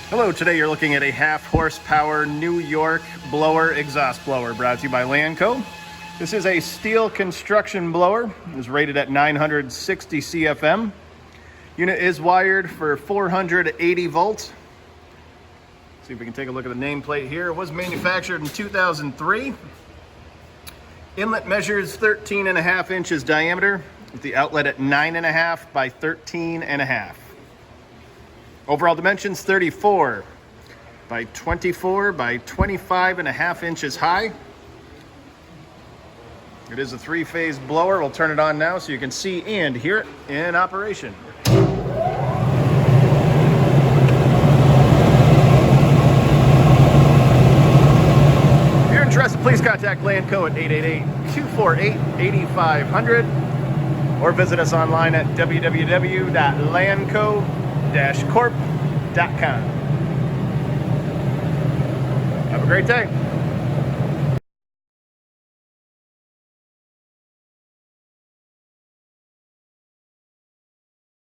Hello, today you're looking at a half horsepower New York blower exhaust blower brought to you by Lanco. This is a steel construction blower. It is rated at 960 CFM. Unit is wired for 480 volts. See if we can take a look at the nameplate here. It was manufactured in 2003. Inlet measures 13.5 inches diameter with the outlet at 9.5 by 13.5. Overall dimensions 34 by 24 by 25.5 inches high. It is a three-phase blower. We'll turn it on now so you can see and hear it in operation. If you're interested, please contact Lanco at 888-248-8500 or visit us online at www.lanco-corp.com. Have a great day.